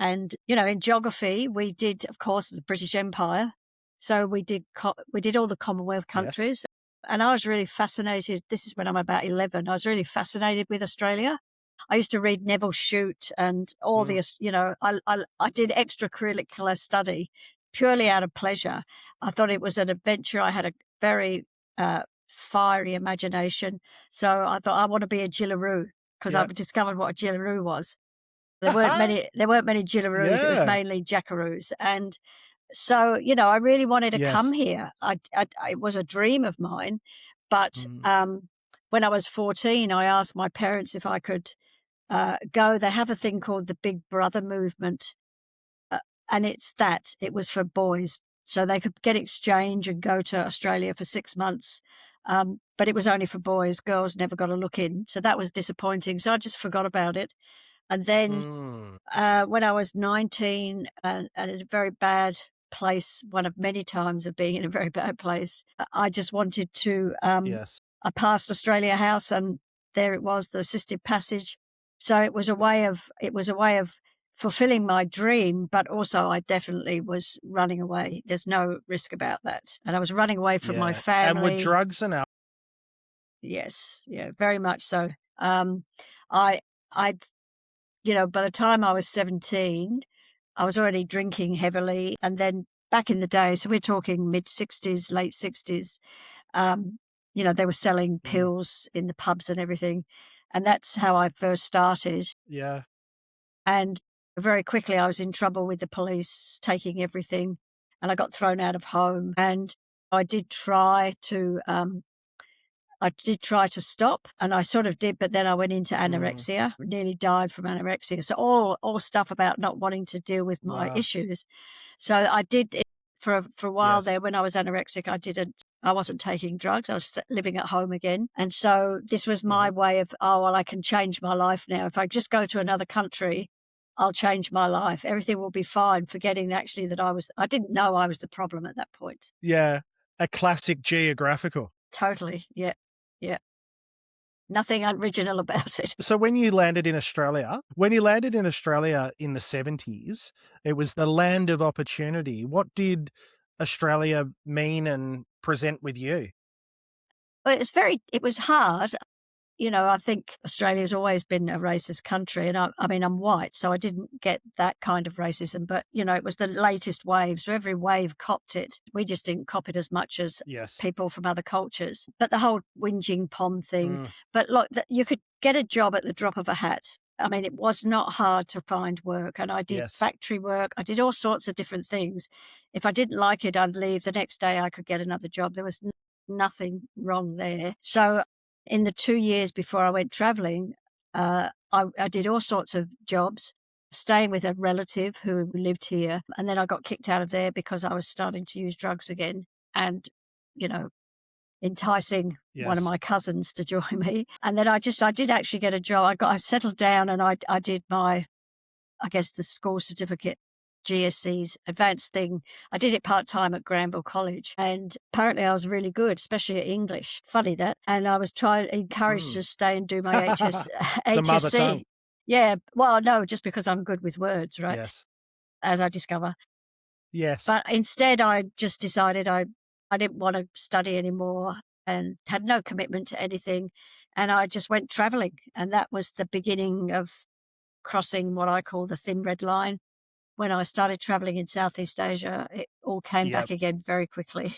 And, in geography, we did, of course, the British Empire. So we did all the Commonwealth Yes. countries. And I was really fascinated. This is when I'm about 11. I was really fascinated with Australia. I used to read Neville Shute and all Mm. the, I did extracurricular study purely out of pleasure. I thought it was an adventure. I had a very fiery imagination. So I thought I want to be a Jillaroo because Yep. I've discovered what a Jillaroo was. There weren't many Jillaroos. It was Yeah. mainly Jackaroos. And so, I really wanted to come Yes. here. It was a dream of mine. But Mm. when I was 14, I asked my parents if I could go. They have a thing called the Big Brother movement. And it was for boys. So they could get exchange and go to Australia for 6 months. But it was only for boys. Girls never got a look in. So that was disappointing. So I just forgot about it. And then Mm. when I was 19 and in a very bad place, one of many times of being in a very bad place, I just wanted to, Yes. I passed Australia House and there it was, the assisted passage. So it was a way of fulfilling my dream, but also I definitely was running away. There's no risk about that. And I was running away from my Yeah. And were family. drugs and Yes. Yeah, very much so. I, I by the time I was 17, I was already drinking heavily. And then back in the day, so we're talking mid-60s, late 60s, they were selling Mm. pills in the pubs and everything. And that's how I first started. Yeah. And very quickly, I was in trouble with the police taking everything. And I got thrown out of home. And I did try to stop, and I sort of did, but then I went into Mm. anorexia, nearly died from anorexia. So all stuff about not wanting to deal with my Wow. issues. So I did it for a while Yes. there. When I was anorexic, I wasn't taking drugs. I was living at home again. And so this was my Mhm. way of, oh, well, I can change my life now. If I just go to another country, I'll change my life. Everything will be fine, forgetting actually that I didn't know I was the problem at that point. Yeah. A classic geographical. Totally. Yeah. Yeah. Nothing original about it. So when you landed in Australia in the 70s, it was the land of opportunity. What did Australia mean and present with you? Well, it was hard. I think Australia's always been a racist country, and I mean, I'm white, so I didn't get that kind of racism, but, it was the latest wave, so every wave copped it. We just didn't cop it as much as Yes. people from other cultures. But the whole whinging pom thing, Mm. but look, you could get a job at the drop of a hat. I mean, it was not hard to find work, and I did Yes. factory work. I did all sorts of different things. If I didn't like it, I'd leave. The next day, I could get another job. There was nothing wrong there. So in the 2 years before I went traveling, I did all sorts of jobs, staying with a relative who lived here, and then I got kicked out of there because I was starting to use drugs again and, you know, enticing one of Yes. my cousins to join me. And then I did actually get a job. I settled down and I did my, I guess, the school certificate, GSC's advanced thing. I did it part-time at Granville College, and apparently I was really good, especially at English. Funny that. And I was encouraged Mm. to stay and do my The mother tongue. HSC. Yeah. Well, no, just because I'm good with words, right? Yes. As I discover. Yes. But instead, I just decided I didn't want to study anymore and had no commitment to anything. And I just went traveling. And that was the beginning of crossing what I call the thin red line. When I started traveling in Southeast Asia, it all came back Yep. again very quickly.